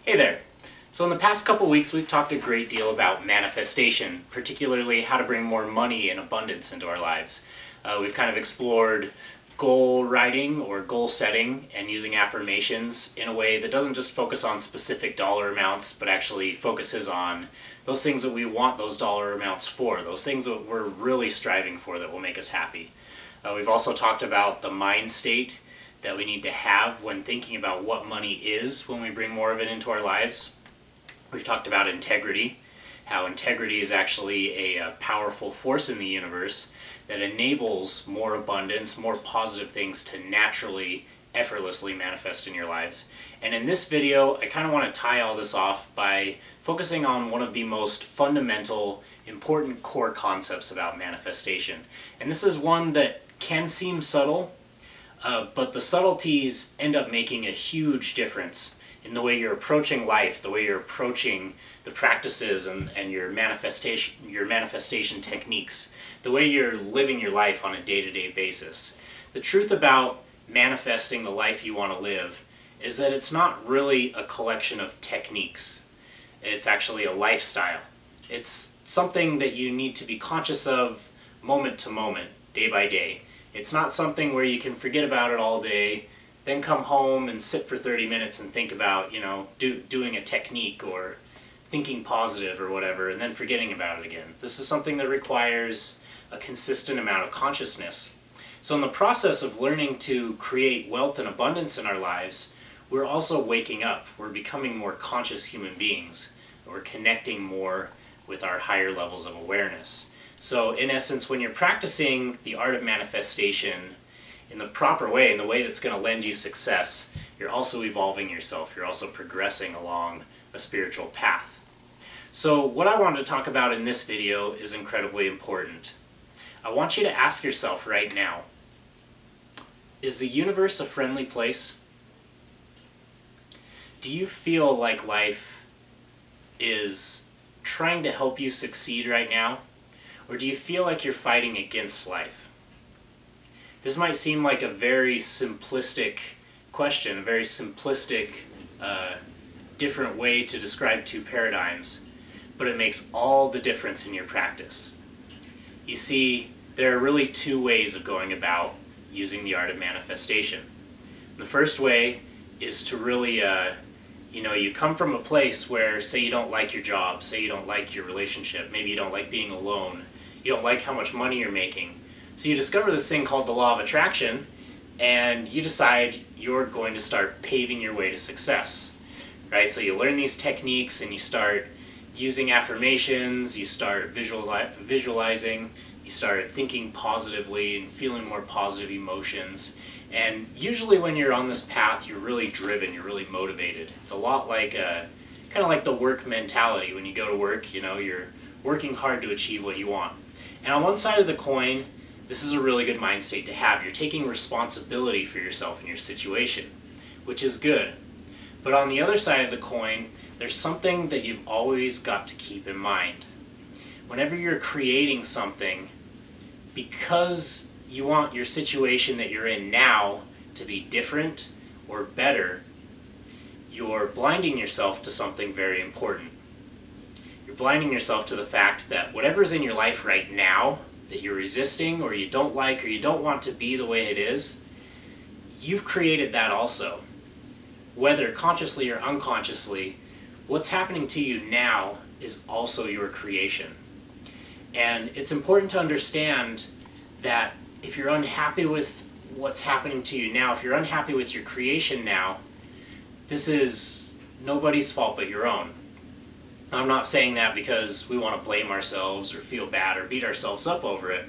Hey there! So in the past couple weeks we've talked a great deal about manifestation, particularly how to bring more money and abundance into our lives. We've kind of explored goal writing or goal setting and using affirmations in a way that doesn't just focus on specific dollar amounts, but actually focuses on those things that we want those dollar amounts for, those things that we're really striving for that will make us happy. We've also talked about the mind state that we need to have when thinking about what money is when we bring more of it into our lives. We've talked about integrity, how integrity is actually a powerful force in the universe that enables more abundance, more positive things to naturally, effortlessly manifest in your lives. And in this video, I kind of want to tie all this off by focusing on one of the most fundamental, important core concepts about manifestation. And this is one that can seem subtle, but the subtleties end up making a huge difference in the way you're approaching life, the way you're approaching the practices and your manifestation techniques, the way you're living your life on a day-to-day basis. The truth about manifesting the life you want to live is that it's not really a collection of techniques. It's actually a lifestyle. It's something that you need to be conscious of moment to moment, day by day. It's not something where you can forget about it all day, then come home and sit for 30 minutes and think about, doing a technique or thinking positive or whatever, and then forgetting about it again. This is something that requires a consistent amount of consciousness. So in the process of learning to create wealth and abundance in our lives, we're also waking up. We're becoming more conscious human beings. We're connecting more with our higher levels of awareness. So in essence, when you're practicing the art of manifestation in the proper way, in the way that's going to lend you success, you're also evolving yourself. You're also progressing along a spiritual path. So what I wanted to talk about in this video is incredibly important. I want you to ask yourself right now, is the universe a friendly place? Do you feel like life is trying to help you succeed right now? Or do you feel like you're fighting against life? This might seem like a very simplistic question, a very simplistic, different way to describe two paradigms, but it makes all the difference in your practice. You see, there are really two ways of going about using the art of manifestation. The first way is to really, you come from a place where, say you don't like your job, say you don't like your relationship, maybe you don't like being alone, you don't like how much money you're making. So you discover this thing called the law of attraction, and you decide you're going to start paving your way to success, right? So you learn these techniques and you start using affirmations, you start visualizing, you start thinking positively and feeling more positive emotions. And usually when you're on this path, you're really driven, you're really motivated. It's a lot like, kind of like the work mentality. When you go to work, you're working hard to achieve what you want. And on one side of the coin, this is a really good mind state to have. You're taking responsibility for yourself and your situation, which is good. But on the other side of the coin, there's something that you've always got to keep in mind. Whenever you're creating something, because you want your situation that you're in now to be different or better, you're blinding yourself to something very important. You're blinding yourself to the fact that whatever's in your life right now that you're resisting or you don't like or you don't want to be the way it is, you've created that also. Whether consciously or unconsciously, what's happening to you now is also your creation. And it's important to understand that if you're unhappy with what's happening to you now, if you're unhappy with your creation now, this is nobody's fault but your own. I'm not saying that because we want to blame ourselves or feel bad or beat ourselves up over it,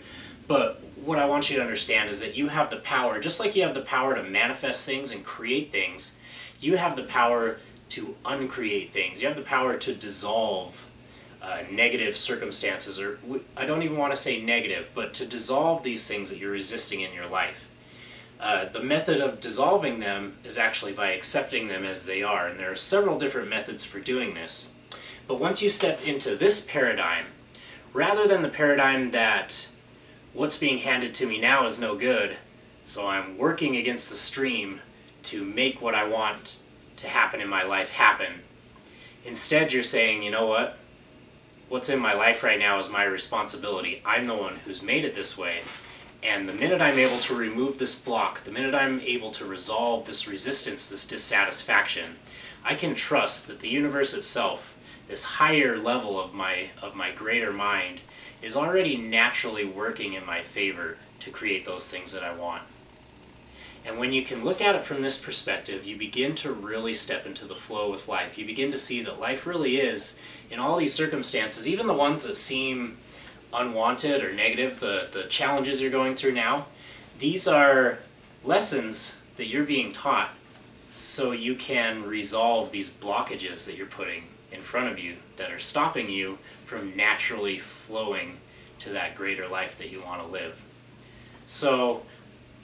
but what I want you to understand is that you have the power, just like you have the power to manifest things and create things, you have the power to uncreate things. You have the power to dissolve negative circumstances, or I don't even want to say negative, but to dissolve these things that you're resisting in your life. The method of dissolving them is actually by accepting them as they are, and there are several different methods for doing this. But once you step into this paradigm, rather than the paradigm that what's being handed to me now is no good, so I'm working against the stream to make what I want to happen in my life happen, Instead, you're saying, you know what? What's in my life right now is my responsibility. I'm the one who's made it this way. And the minute I'm able to remove this block, the minute I'm able to resolve this resistance, this dissatisfaction, I can trust that the universe itself, this higher level of my greater mind, is already naturally working in my favor to create those things that I want. And when you can look at it from this perspective, you begin to really step into the flow with life. You begin to see that life really is, in all these circumstances, even the ones that seem unwanted or negative, the challenges you're going through now, these are lessons that you're being taught so you can resolve these blockages that you're putting in front of you that are stopping you from naturally flowing to that greater life that you want to live. So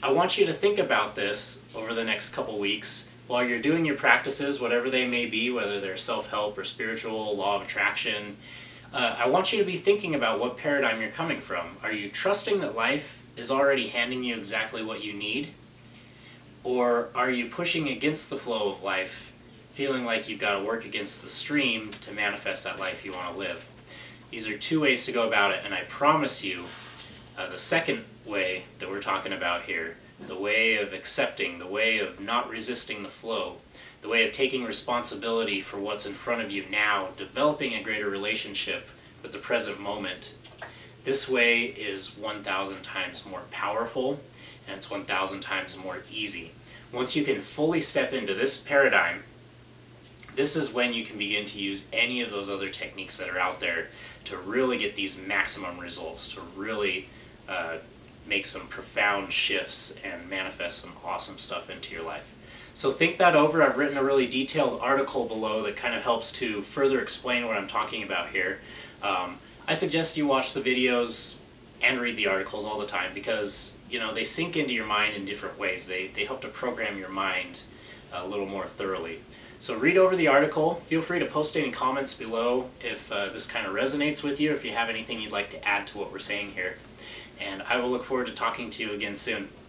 I want you to think about this over the next couple weeks while you're doing your practices, whatever they may be, whether they're self-help or spiritual, law of attraction. I want you to be thinking about what paradigm you're coming from. Are you trusting that life is already handing you exactly what you need? Or are you pushing against the flow of life, feeling like you've got to work against the stream to manifest that life you want to live? These are two ways to go about it, and I promise you, the second way that we're talking about here, the way of accepting, the way of not resisting the flow, the way of taking responsibility for what's in front of you now, developing a greater relationship with the present moment, this way is 1,000 times more powerful, and it's 1,000 times more easy. Once you can fully step into this paradigm, this is when you can begin to use any of those other techniques that are out there to really get these maximum results, to really make some profound shifts and manifest some awesome stuff into your life. So think that over. I've written a really detailed article below that kind of helps to further explain what I'm talking about here. I suggest you watch the videos and read the articles all the time because, you know, they sink into your mind in different ways. They help to program your mind a little more thoroughly. So read over the article. Feel free to post any comments below if this kind of resonates with you, if you have anything you'd like to add to what we're saying here. And I will look forward to talking to you again soon.